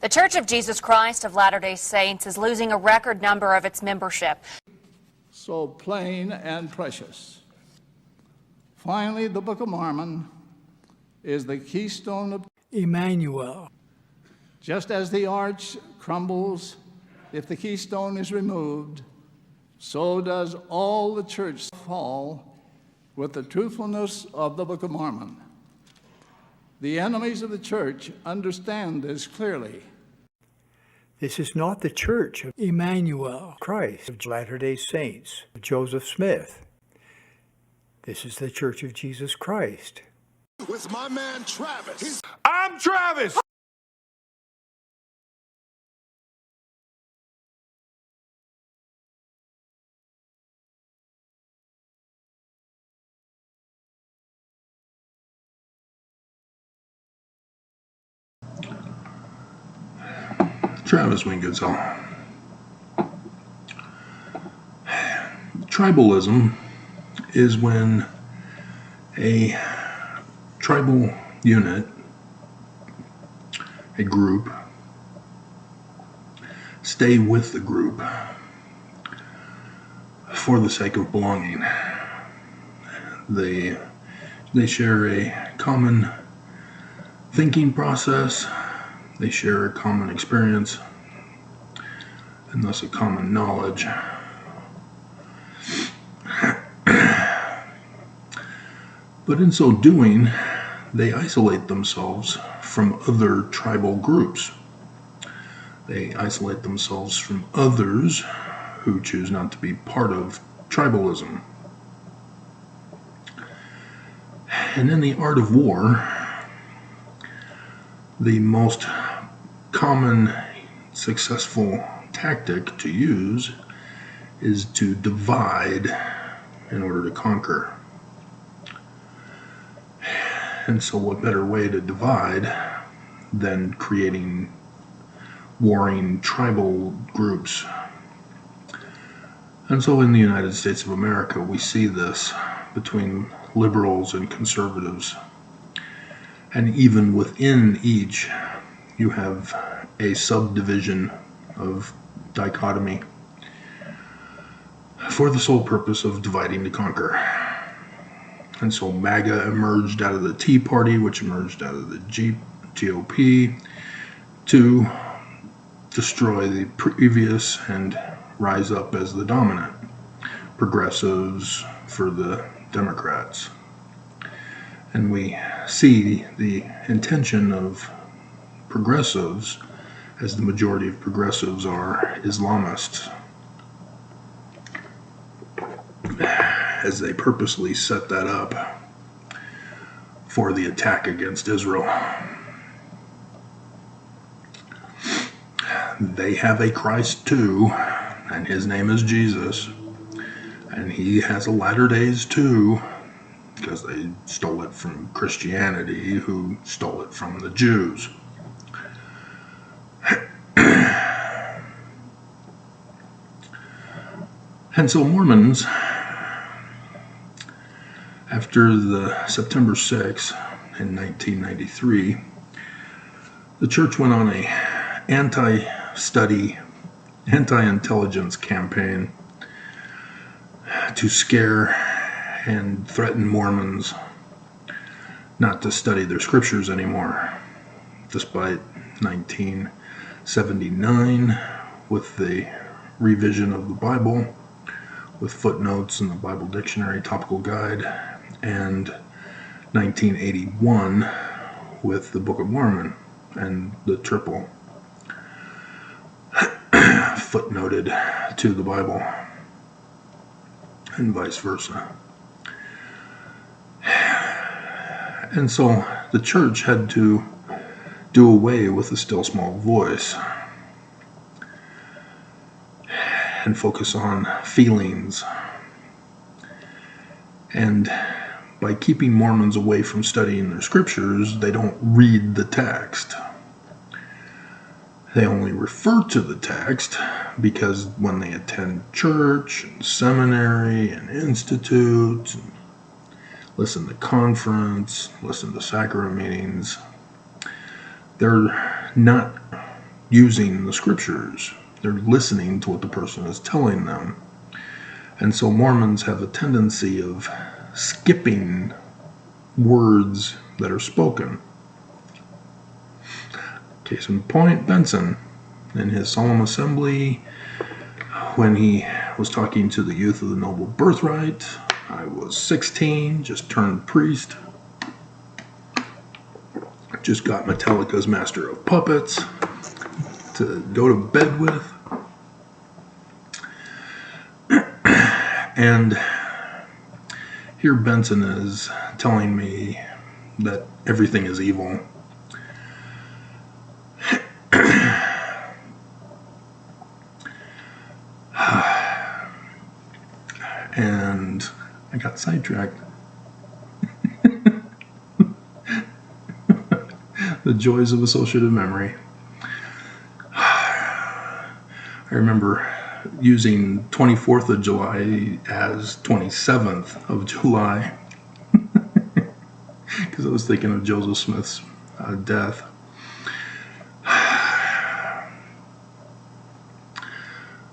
The Church of Jesus Christ of Latter-day Saints is losing a record number of its membership. So plain and precious. Finally, the Book of Mormon is the keystone of Emmanuel. Just as the arch crumbles if the keystone is removed, so does all the church fall with the truthfulness of the Book of Mormon. The enemies of the church understand this clearly. This is not the Church of Emmanuel, Christ of Latter-day Saints, of Joseph Smith. This is the Church of Jesus Christ. With my man Travis. I'm Travis! Travis Wingoodall. Tribalism is when a tribal unit, a group, stay with the group for the sake of belonging. They share a common thinking process. They share a common experience, and thus a common knowledge. But in so doing, they isolate themselves from other tribal groups. They isolate themselves from others who choose not to be part of tribalism. And in the art of war, the most common successful tactic to use is to divide in order to conquer. And so what better way to divide than creating warring tribal groups? And so in the United States of America, we see this between liberals and conservatives. And even within each, you have a subdivision of dichotomy for the sole purpose of dividing to conquer. And so MAGA emerged out of the Tea Party, which emerged out of the GOP, to destroy the previous and rise up as the dominant. Progressives for the Democrats. And we see the intention of progressives, as the majority of progressives are Islamists, as they purposely set that up for the attack against Israel. They have a Christ too, and his name is Jesus, and he has a latter days too, because they stole it from Christianity, who stole it from the Jews. And so Mormons, after the September 6th in 1993, the church went on a anti-study, anti-intelligence campaign to scare and threaten Mormons not to study their scriptures anymore, despite 1979 with the revision of the Bible with footnotes in the Bible Dictionary Topical Guide, and 1981 with the Book of Mormon and the triple footnoted to the Bible, and vice versa. And so the church had to do away with the still small voice and focus on feelings. And by keeping Mormons away from studying their scriptures, they don't read the text. They only refer to the text because when they attend church and seminary and institutes, and listen to conference, listen to sacrament meetings, they're not using the scriptures. They're listening to what the person is telling them. And so Mormons have a tendency of skipping words that are spoken. Case in point, Benson, in his solemn assembly, when he was talking to the youth of the noble birthright, I was 16, just turned priest, just got Metallica's Master of Puppets to go to bed with. And here Benson is telling me that everything is evil. And I got sidetracked. The joys of associative memory. I remember using 24th of July as 27th of July because I was thinking of Joseph Smith's death.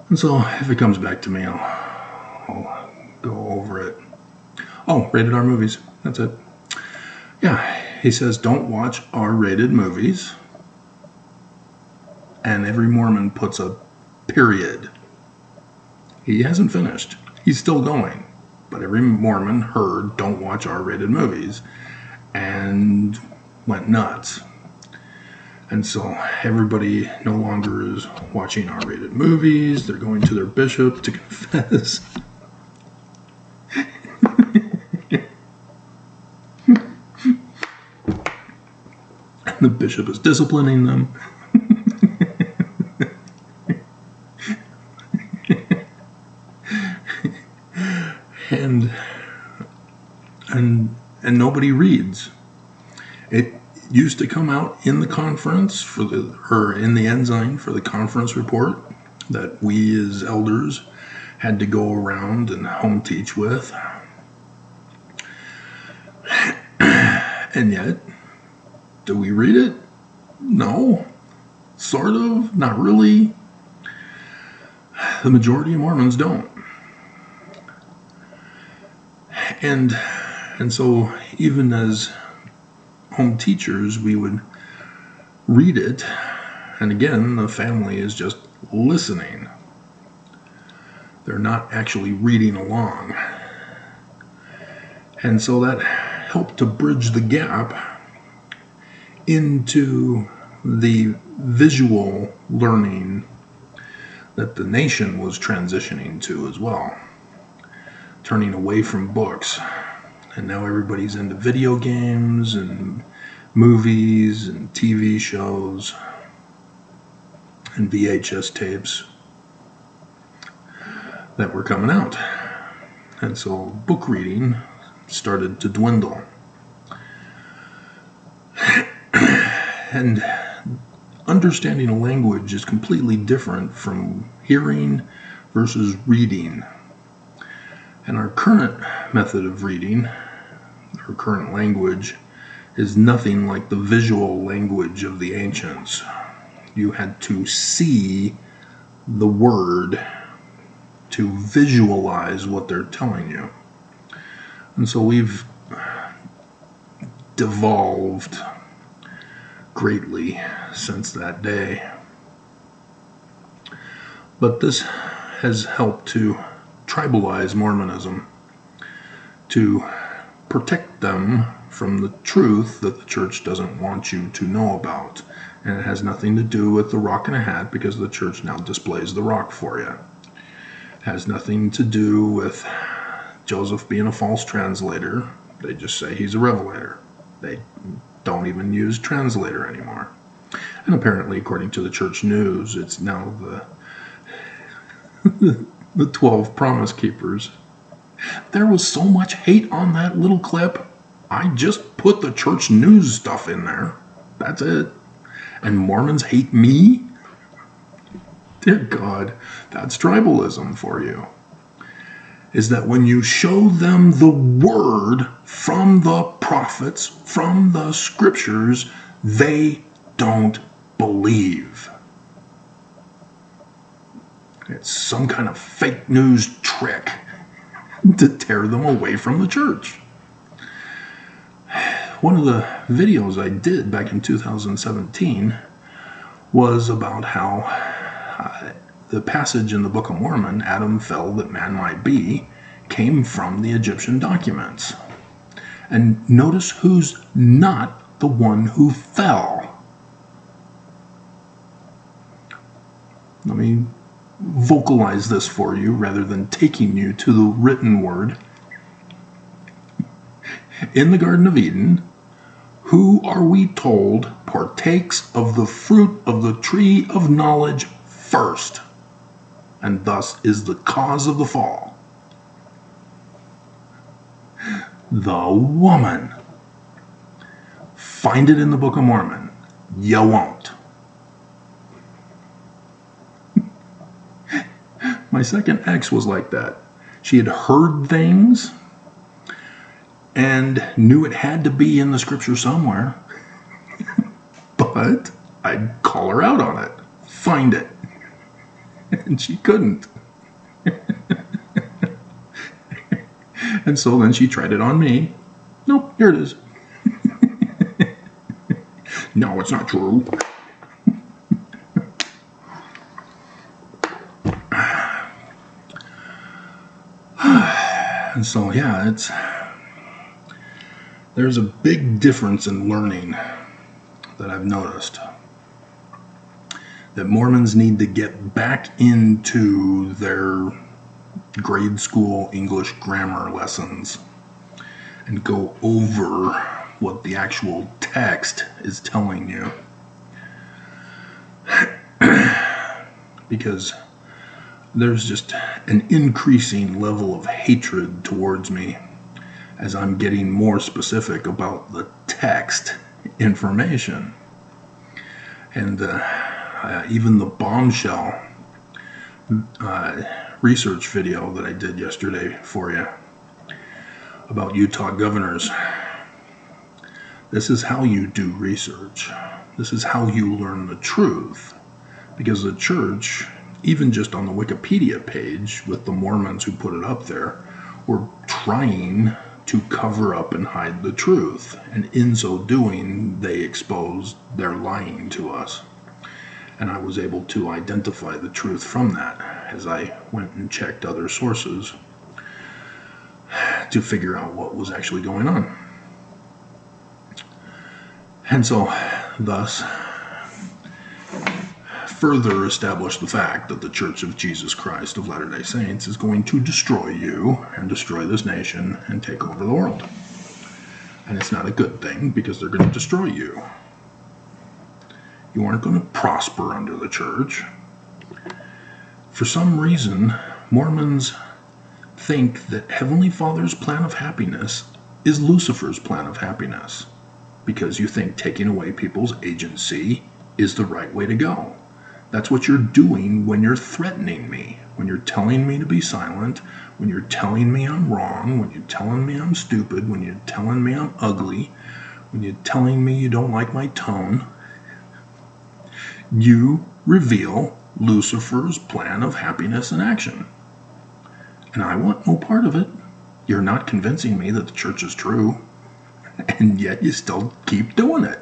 And so if it comes back to me, I'll go over it. Oh, rated R movies. That's it. Yeah, he says don't watch R-rated movies. And every Mormon puts a period. He hasn't finished. He's still going. But every Mormon heard don't watch R-rated movies and went nuts. And so everybody no longer is watching R-rated movies. They're going to their bishop to confess. And the bishop is disciplining them. And nobody reads. It used to come out in the conference or in the ensign for the conference report that we as elders had to go around and home teach with. And yet, do we read it? No. Sort of, not really. The majority of Mormons don't. And so even as home teachers, we would read it, and again, the family is just listening. They're not actually reading along. And so that helped to bridge the gap into the visual learning that the nation was transitioning to as well, turning away from books. And now everybody's into video games and movies and TV shows and VHS tapes that were coming out. And so book reading started to dwindle. And understanding a language is completely different from hearing versus reading. And our current method of reading, our current language, is nothing like the visual language of the ancients. You had to see the word to visualize what they're telling you. And so we've devolved greatly since that day. But this has helped to tribalize Mormonism, to protect them from the truth that the church doesn't want you to know about. And it has nothing to do with the rock and a hat, because the church now displays the rock for you. It has nothing to do with Joseph being a false translator. They just say he's a revelator. They don't even use translator anymore. And apparently, according to the church news, it's now the 12 promise keepers. There was so much hate on that little clip. I just put the church news stuff in there. That's it. And Mormons hate me? Dear God, that's tribalism for you. Is that when you show them the word from the prophets, from the scriptures, they don't believe. It's some kind of fake news trick to tear them away from the church. One of the videos I did back in 2017 was about how the passage in the Book of Mormon, Adam fell that man might be, came from the Egyptian documents. And notice who's not the one who fell. Let me vocalize this for you rather than taking you to the written word. In the Garden of Eden, who are we told partakes of the fruit of the tree of knowledge first, and thus is the cause of the fall? The woman. Find it in the Book of Mormon. You won't. My second ex was like that. She had heard things and knew it had to be in the scripture somewhere. But I'd call her out on it. Find it. And she couldn't. And so then she tried it on me. Nope, here it is. No, it's not true. And so, yeah, there's a big difference in learning that I've noticed. That Mormons need to get back into their grade school English grammar lessons and go over what the actual text is telling you. Because there's just an increasing level of hatred towards me as I'm getting more specific about the text information. And even the bombshell research video that I did yesterday for you about Utah governors. This is how you do research. This is how you learn the truth. Because the church, even just on the Wikipedia page with the Mormons who put it up there, were trying to cover up and hide the truth. And in so doing, they exposed their lying to us. And I was able to identify the truth from that as I went and checked other sources to figure out what was actually going on. And so, thus, further establish the fact that the Church of Jesus Christ of Latter-day Saints is going to destroy you and destroy this nation and take over the world. And it's not a good thing because they're going to destroy you. You aren't going to prosper under the church. For some reason, Mormons think that Heavenly Father's plan of happiness is Lucifer's plan of happiness, because you think taking away people's agency is the right way to go. That's what you're doing when you're threatening me, when you're telling me to be silent, when you're telling me I'm wrong, when you're telling me I'm stupid, when you're telling me I'm ugly, when you're telling me you don't like my tone. You reveal Lucifer's plan of happiness in action. And I want no part of it. You're not convincing me that the church is true. And yet you still keep doing it.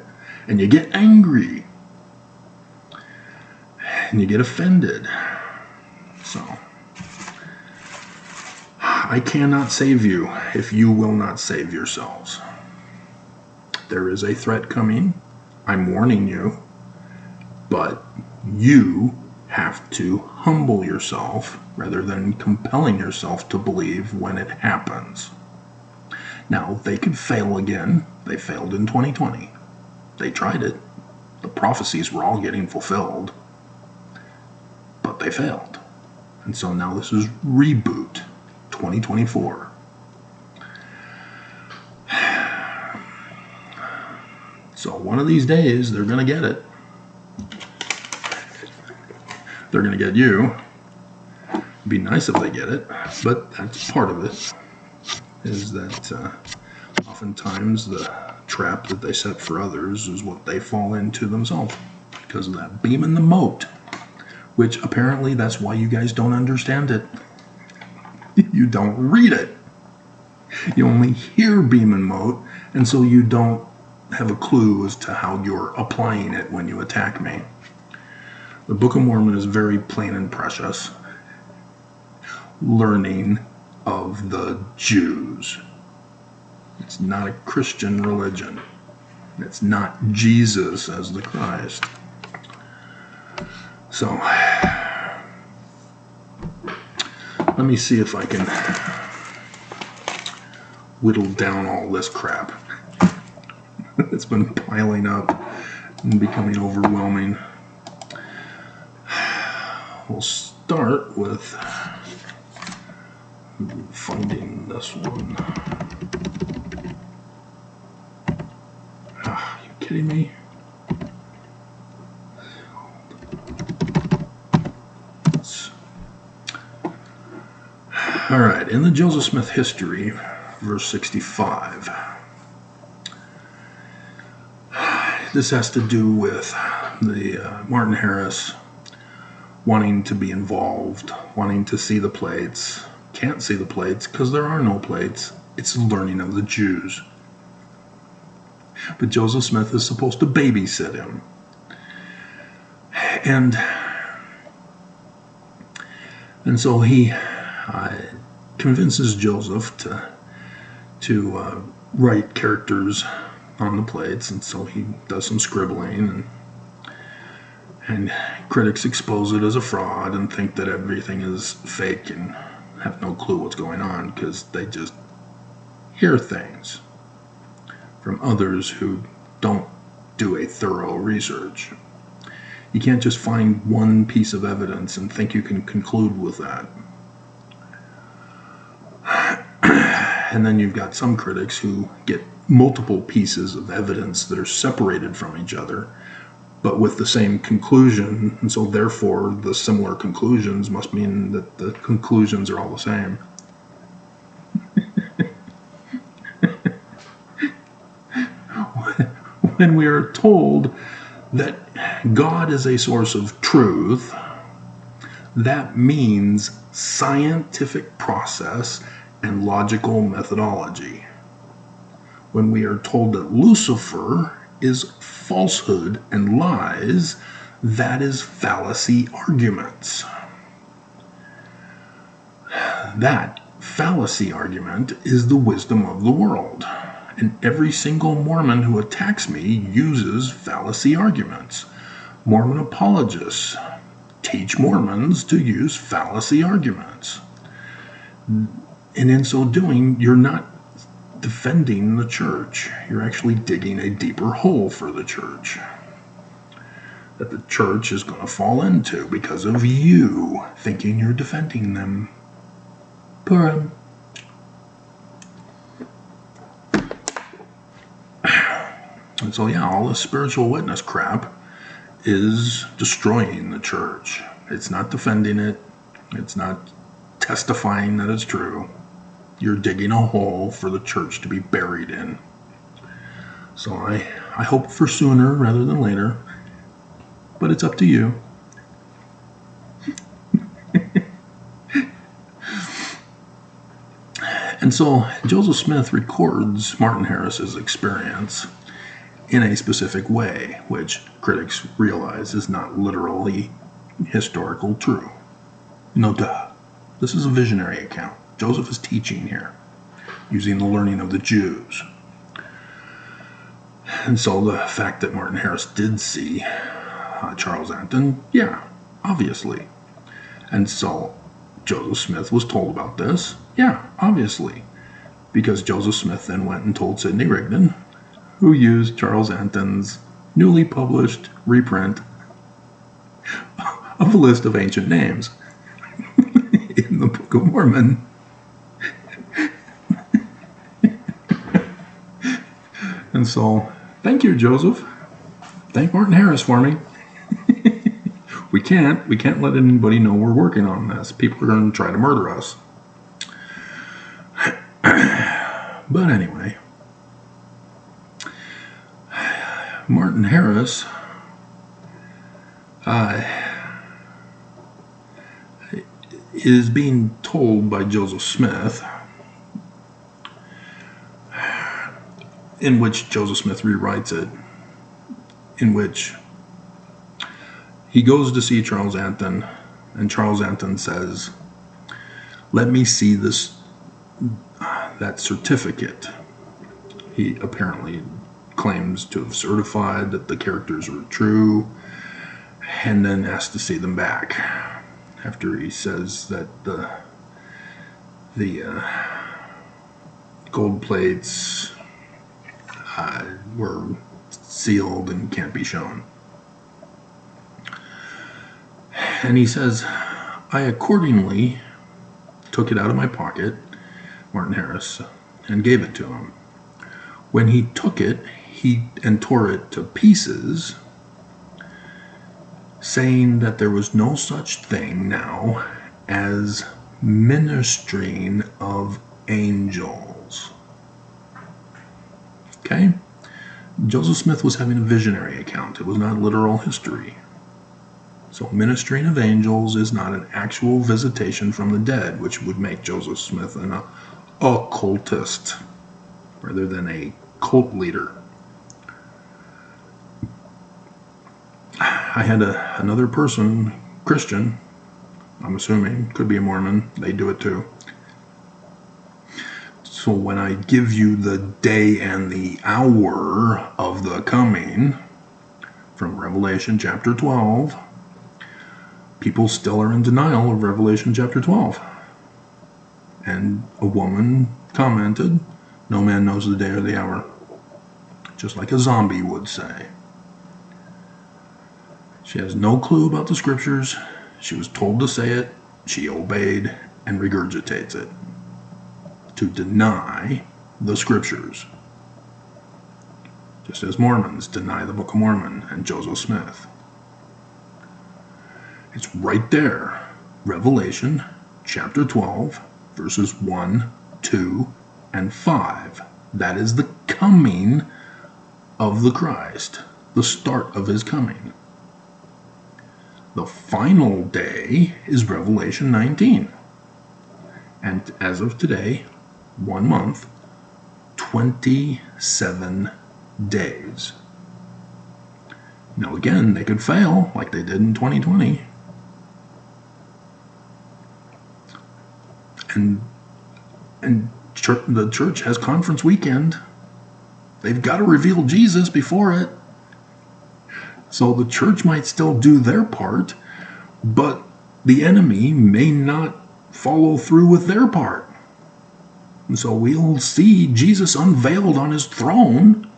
And you get angry. And you get offended. So, I cannot save you if you will not save yourselves. There is a threat coming. I'm warning you. But you have to humble yourself rather than compelling yourself to believe when it happens. Now, they could fail again. They failed in 2020. They tried it. The prophecies were all getting fulfilled. But they failed. And so now this is reboot 2024. So one of these days, they're going to get it. They're going to get you. It'd be nice if they get it, but that's part of it, is that oftentimes the trap that they set for others is what they fall into themselves because of that beam in the moat. which apparently that's why you guys don't understand it. You don't read it. You only hear beam and mote, and so you don't have a clue as to how you're applying it when you attack me. The Book of Mormon is very plain and precious. Learning of the Jews. It's not a Christian religion. It's not Jesus as the Christ. So, let me see if I can whittle down all this crap. It's been piling up and becoming overwhelming. We'll start with finding this one. Are you kidding me? All right, in the Joseph Smith history, verse 65. This has to do with the Martin Harris wanting to be involved, wanting to see the plates. Can't see the plates because there are no plates. It's learning of the Jews. But Joseph Smith is supposed to babysit him. And so he convinces Joseph to write characters on the plates, and so he does some scribbling, and critics expose it as a fraud and think that everything is fake and have no clue what's going on because they just hear things from others who don't do a thorough research. You can't just find one piece of evidence and think you can conclude with that. And then you've got some critics who get multiple pieces of evidence that are separated from each other, but with the same conclusion, and so therefore the similar conclusions must mean that the conclusions are all the same. When we are told that God is a source of truth, that means scientific process and logical methodology. When we are told that Lucifer is falsehood and lies, that is fallacy arguments. That fallacy argument is the wisdom of the world. And every single Mormon who attacks me uses fallacy arguments. Mormon apologists teach Mormons to use fallacy arguments. And in so doing, you're not defending the church. You're actually digging a deeper hole for the church that the church is going to fall into because of you thinking you're defending them. Purim. And so, yeah, all this spiritual witness crap is destroying the church. It's not defending it. It's not testifying that it's true. You're digging a hole for the church to be buried in. So I hope for sooner rather than later, but it's up to you. And so Joseph Smith records Martin Harris's experience in a specific way, which critics realize is not literally historical true. No duh. This is a visionary account. Joseph is teaching here, using the learning of the Jews. And so the fact that Martin Harris did see Charles Anton, yeah, obviously. And so Joseph Smith was told about this, yeah, obviously. Because Joseph Smith then went and told Sidney Rigdon, who used Charles Anton's newly published reprint of a list of ancient names in the Book of Mormon. And so, thank you, Joseph. Thank Martin Harris for me. We can't let anybody know we're working on this. People are going to try to murder us. But anyway, Martin Harris is being told by Joseph Smith, in which Joseph Smith rewrites it, in which he goes to see Charles Anton, and Charles Anton says, "Let me see that certificate." He apparently claims to have certified that the characters were true, and then asks to see them back after he says that the gold plates were sealed and can't be shown. And he says, "I accordingly took it out of my pocket," Martin Harris, "and gave it to him. When he took it, and tore it to pieces, saying that there was no such thing now as ministering of angels." Okay? Joseph Smith was having a visionary account. It was not literal history. So ministering of angels is not an actual visitation from the dead, which would make Joseph Smith an occultist rather than a cult leader. I had another person, Christian, I'm assuming, could be a Mormon, they do it too. So when I give you the day and the hour of the coming from Revelation chapter 12, people still are in denial of Revelation chapter 12. And a woman commented, "No man knows the day or the hour," just like a zombie would say. She has no clue about the scriptures. She was told to say it. She obeyed and regurgitates it to deny the scriptures. Just as Mormons deny the Book of Mormon and Joseph Smith. It's right there. Revelation chapter 12, verses 1, 2, and 5. That is the coming of the Christ, the start of his coming. The final day is Revelation 19. And as of today, 1 month, 27 days. Now again, they could fail like they did in 2020. And the church has conference weekend. They've got to reveal Jesus before it. So the church might still do their part, but the enemy may not follow through with their part. And so we'll see Jesus unveiled on his throne,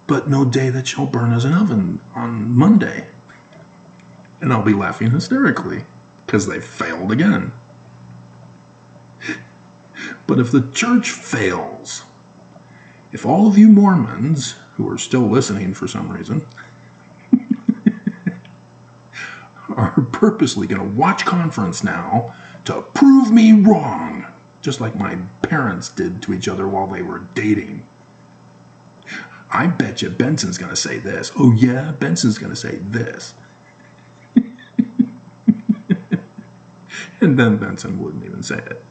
but no day that shall burn as an oven on Monday. And I'll be laughing hysterically because they failed again. But if the church fails, if all of you Mormons who are still listening for some reason are purposely going to watch conference now to prove me wrong, just like my parents did to each other while they were dating. I bet you Benson's going to say this. Oh yeah, Benson's going to say this. And then Benson wouldn't even say it.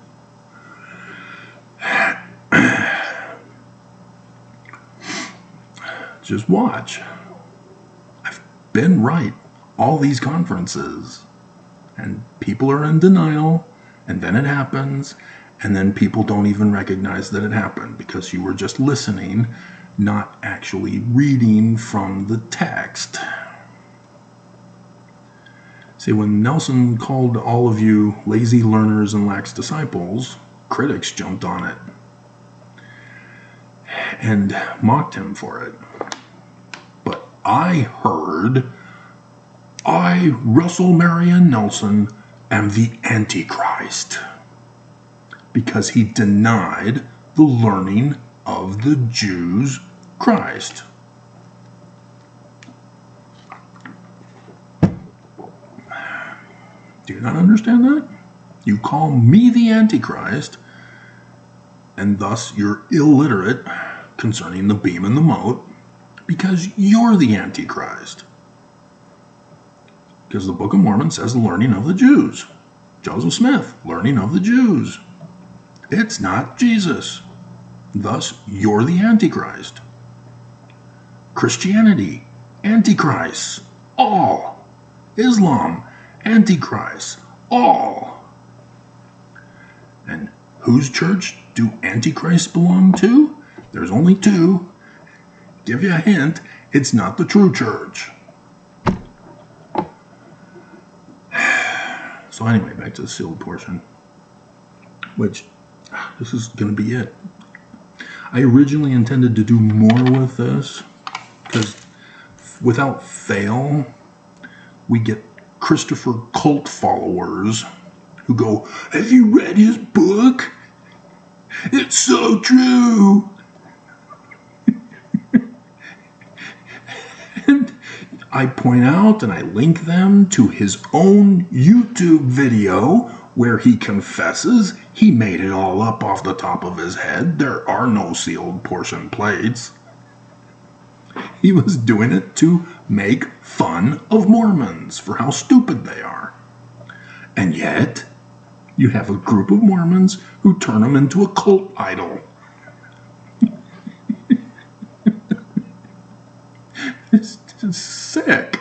Just watch. I've been right all these conferences, and people are in denial, and then it happens, and then people don't even recognize that it happened because you were just listening, not actually reading from the text. See, when Nelson called all of you lazy learners and lax disciples, critics jumped on it and mocked him for it. But I heard, I, Russell Marion Nelson, am the Antichrist, because he denied the learning of the Jews' Christ. Do you not understand that? You call me the Antichrist, and thus you're illiterate concerning the beam and the mote, because you're the Antichrist. Because the Book of Mormon says the learning of the Jews. Joseph Smith, learning of the Jews. It's not Jesus. Thus, you're the Antichrist. Christianity, Antichrist, all. Islam, Antichrist, all. And whose church do Antichrists belong to? There's only two. Give you a hint, it's not the true church. So anyway, back to the sealed portion, which this is going to be it. I originally intended to do more with this because without fail, we get Christopher cult followers who go, "Have you read his book? It's so true." And I point out and I link them to his own YouTube video where he confesses he made it all up off the top of his head. There are no sealed portion plates. He was doing it to make fun of Mormons for how stupid they are. And yet, you have a group of Mormons who turn them into a cult idol. It's just sick.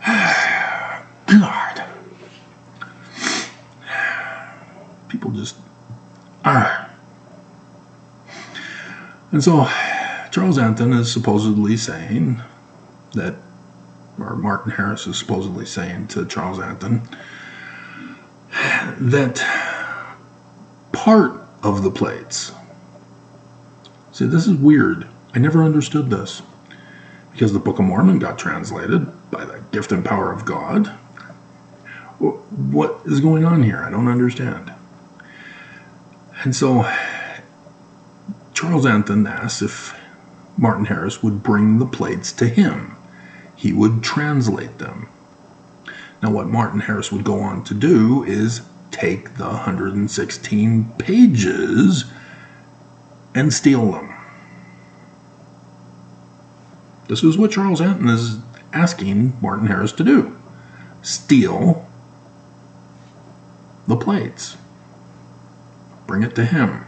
God. People just are. And so, Charles Anthon is supposedly saying that, or Martin Harris is supposedly saying to Charles Anthon, that part of the plates. See, this is weird. I never understood this. Because the Book of Mormon got translated by the gift and power of God. What is going on here? I don't understand. And so Charles Anthon asked if Martin Harris would bring the plates to him. He would translate them. Now what Martin Harris would go on to do is take the 116 pages and steal them. This is what Charles Anthon is asking Martin Harris to do. Steal the plates. Bring it to him.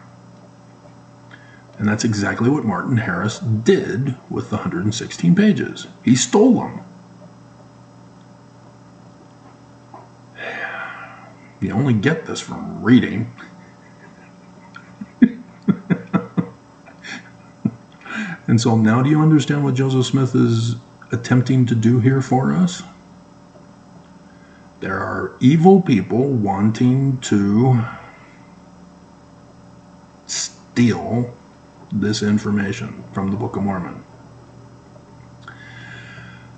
And that's exactly what Martin Harris did with the 116 pages. He stole them. You only get this from reading. And so now do you understand what Joseph Smith is attempting to do here for us? There are evil people wanting to steal this information from the Book of Mormon.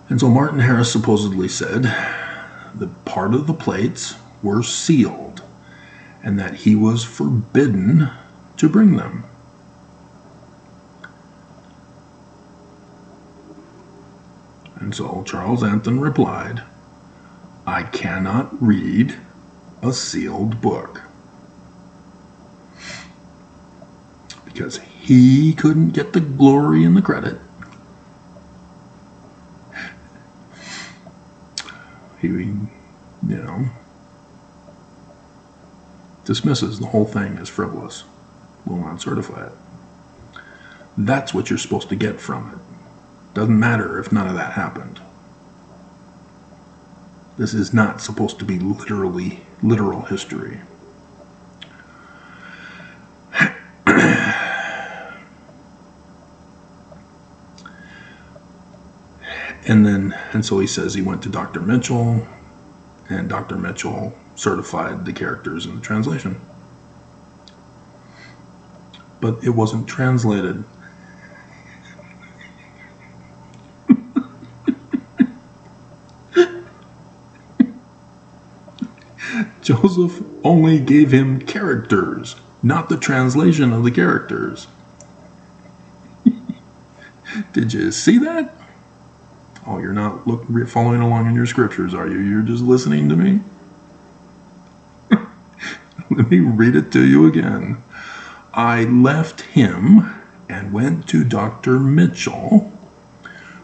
And so Martin Harris supposedly said that part of the plates were sealed and that he was forbidden to bring them. And so Charles Anthon replied, "I cannot read a sealed book." Because he couldn't get the glory and the credit. He, dismisses the whole thing as frivolous. Will not certify it. That's what you're supposed to get from it. Doesn't matter if none of that happened. This is not supposed to be literal history. And so he says he went to Dr. Mitchell, and Dr. Mitchell certified the characters in the translation. But it wasn't translated. Joseph only gave him characters, not the translation of the characters. Did you see that? Oh, you're not following along in your scriptures, are you? You're just listening to me? Let me read it to you again. I left him and went to Dr. Mitchell,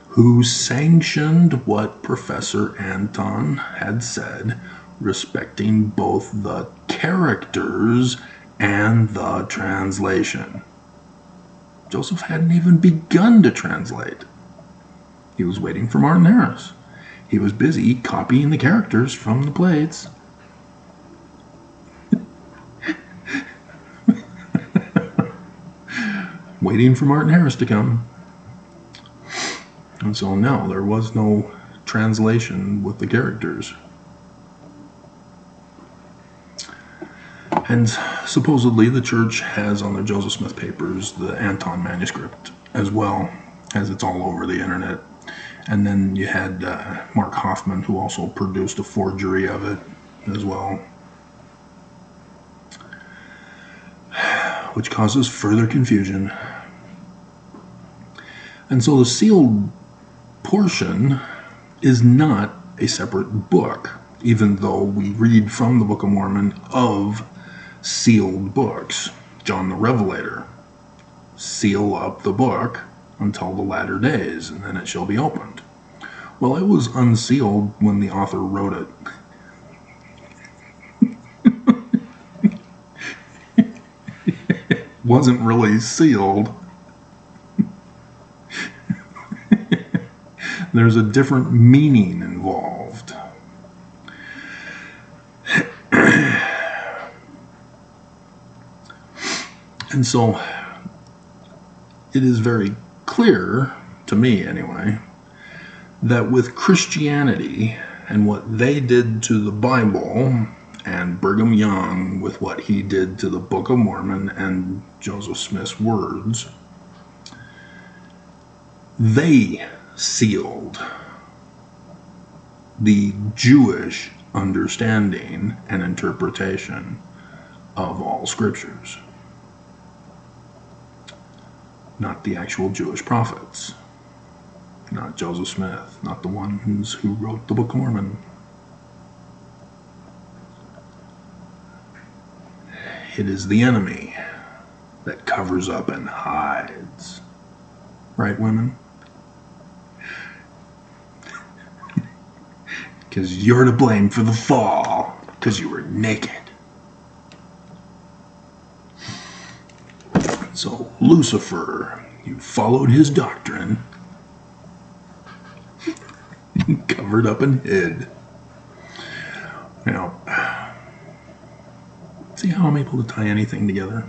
who sanctioned what Professor Anton had said respecting both the characters and the translation. Joseph hadn't even begun to translate. He was waiting for Martin Harris. He was busy copying the characters from the plates. Waiting for Martin Harris to come. And so no, there was no translation with the characters. And supposedly the church has on their Joseph Smith papers the Anton manuscript as well, as it's all over the internet. And then you had Mark Hoffman, who also produced a forgery of it as well, which causes further confusion. And so the sealed portion is not a separate book, even though we read from the Book of Mormon of sealed books. John the Revelator, seal up the book until the latter days, and then it shall be opened. Well, it was unsealed when the author wrote it. It wasn't really sealed. There's a different meaning involved. And so it is very clear, to me anyway, that with Christianity and what they did to the Bible, and Brigham Young with what he did to the Book of Mormon and Joseph Smith's words, they sealed the Jewish understanding and interpretation of all scriptures. Not the actual Jewish prophets. Not Joseph Smith. Not the ones who wrote the Book of Mormon. It is the enemy that covers up and hides. Right, women? Because you're to blame for the fall, because you were naked. So, Lucifer, you followed his doctrine, covered up and hid. Now, see how I'm able to tie anything together?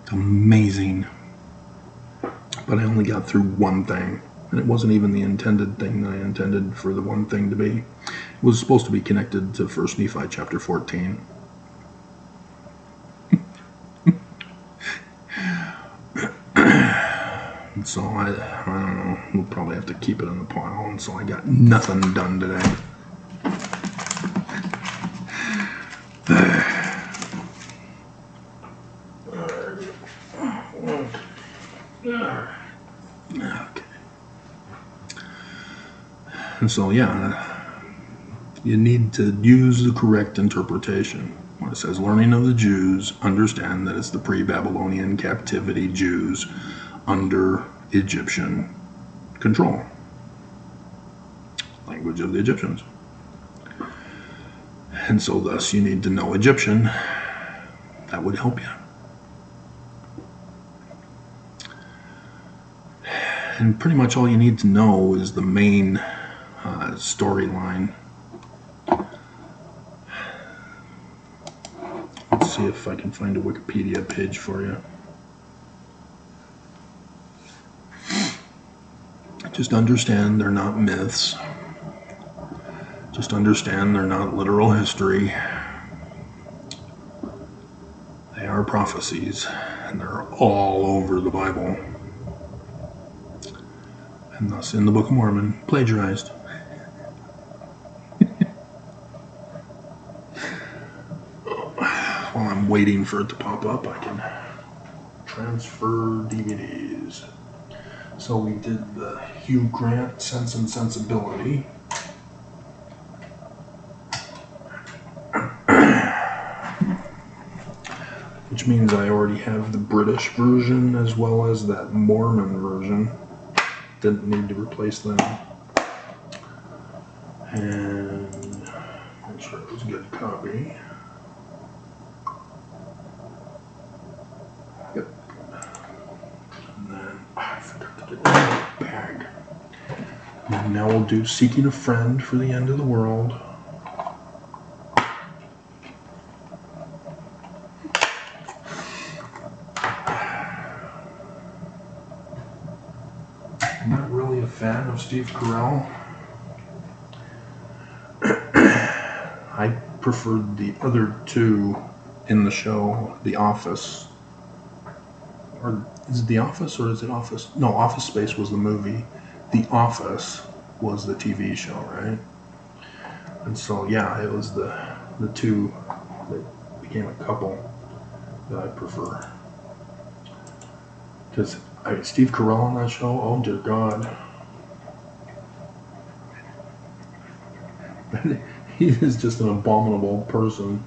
It's amazing. But I only got through one thing. And it wasn't even the intended thing that I intended for the one thing to be. It was supposed to be connected to 1 Nephi chapter 14. And so I don't know, we'll probably have to keep it in the pile, and so I got nothing done today. Okay. And so, yeah, you need to use the correct interpretation. When it says learning of the Jews, understand that it's the pre-Babylonian captivity Jews under Egyptian control. Language of the Egyptians. And so thus you need to know Egyptian. That would help you. And pretty much all you need to know is the main storyline. Let's see if I can find a Wikipedia page for you. Just understand they're not myths. Just understand they're not literal history. They are prophecies, and they're all over the Bible. And thus in the Book of Mormon, plagiarized. While I'm waiting for it to pop up, I can transfer DVDs. So we did the Hugh Grant Sense and Sensibility. Which means I already have the British version as well as that Mormon version. Didn't need to replace them. And Crossroads, good copy. Yep. And then I forgot to get my bag. And now we'll do Seeking a Friend for the End of the World. I'm not really a fan of Steve Carell. I preferred the other two in the show, The Office. Or is it The Office or is it Office? No, Office Space was the movie. The Office was the TV show, right? And so, yeah, it was the two that became a couple that I prefer. Because Steve Carell on that show, oh dear God. He is just an abominable person.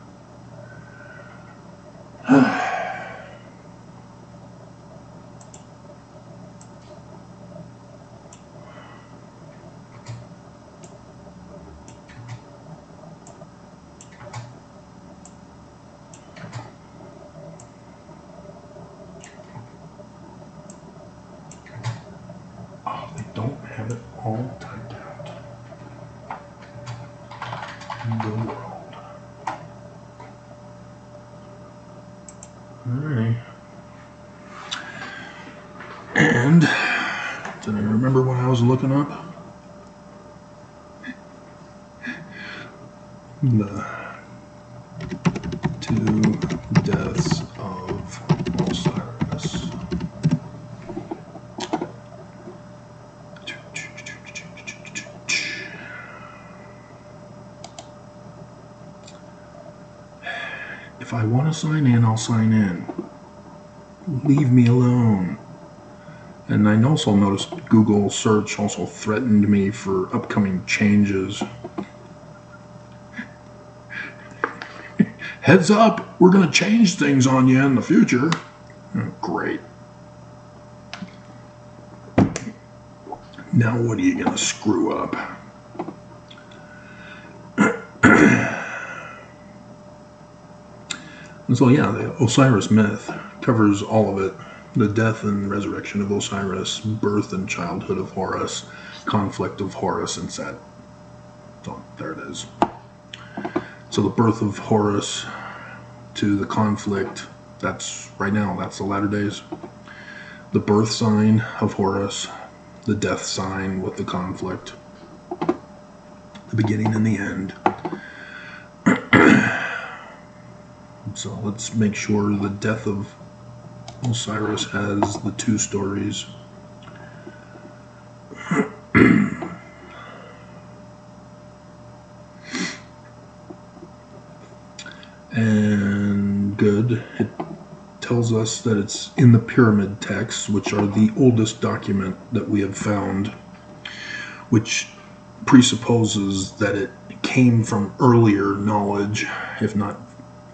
Oh, they don't have it all typed out. The world. Alright. And did I remember what I was looking up? The two deaths of Osiris. If I want to sign in, I'll sign in. Leave me alone. And I also noticed Google search also threatened me for upcoming changes. Heads up, we're going to change things on you in the future. Oh, great. Now what are you going to screw up? And so, yeah, the Osiris myth covers all of it. The death and resurrection of Osiris, birth and childhood of Horus, conflict of Horus and Set. So, there it is. So the birth of Horus to the conflict, that's right now, that's the latter days. The birth sign of Horus, the death sign with the conflict. The beginning and the end. So let's make sure the death of Osiris has the two stories. And good. It tells us that it's in the pyramid texts, which are the oldest document that we have found, which presupposes that it came from earlier knowledge, if not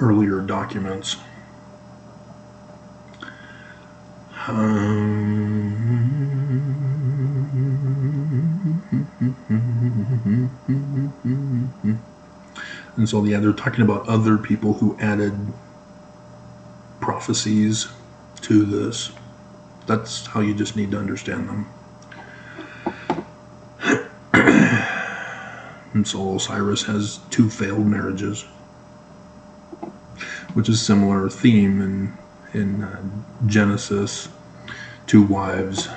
earlier documents. And so, yeah, they're talking about other people who added prophecies to this. That's how you just need to understand them. And so Osiris has 2 failed marriages, which is a similar theme in Genesis, 2 wives,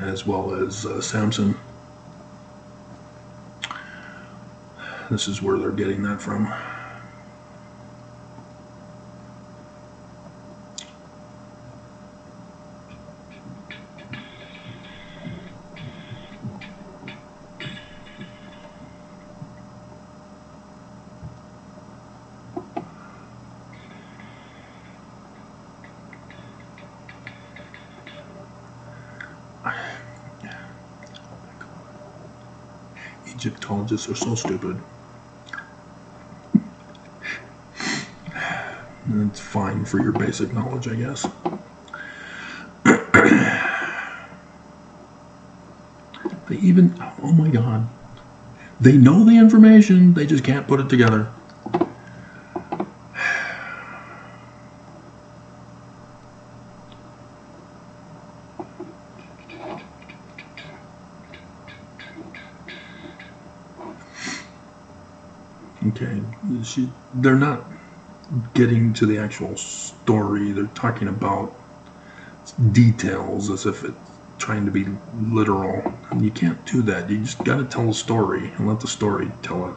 as well as Samson. This is where they're getting that from. Egyptologists are so stupid. And it's fine for your basic knowledge, I guess. They even, oh my God, they know the information, they just can't put it together. Okay, they're not getting to the actual story. They're talking about details as if it's trying to be literal. And you can't do that. You just got to tell the story and let the story tell it.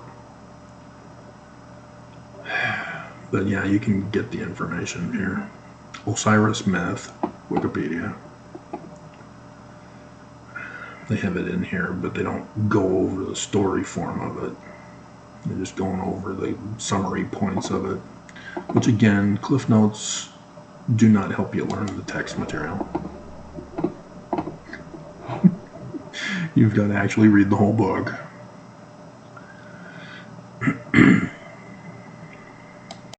But yeah, you can get the information here. Osiris myth, Wikipedia. They have it in here, but they don't go over the story form of it. They're just going over the summary points of it. Which again, Cliff Notes do not help you learn the text material. You've got to actually read the whole book.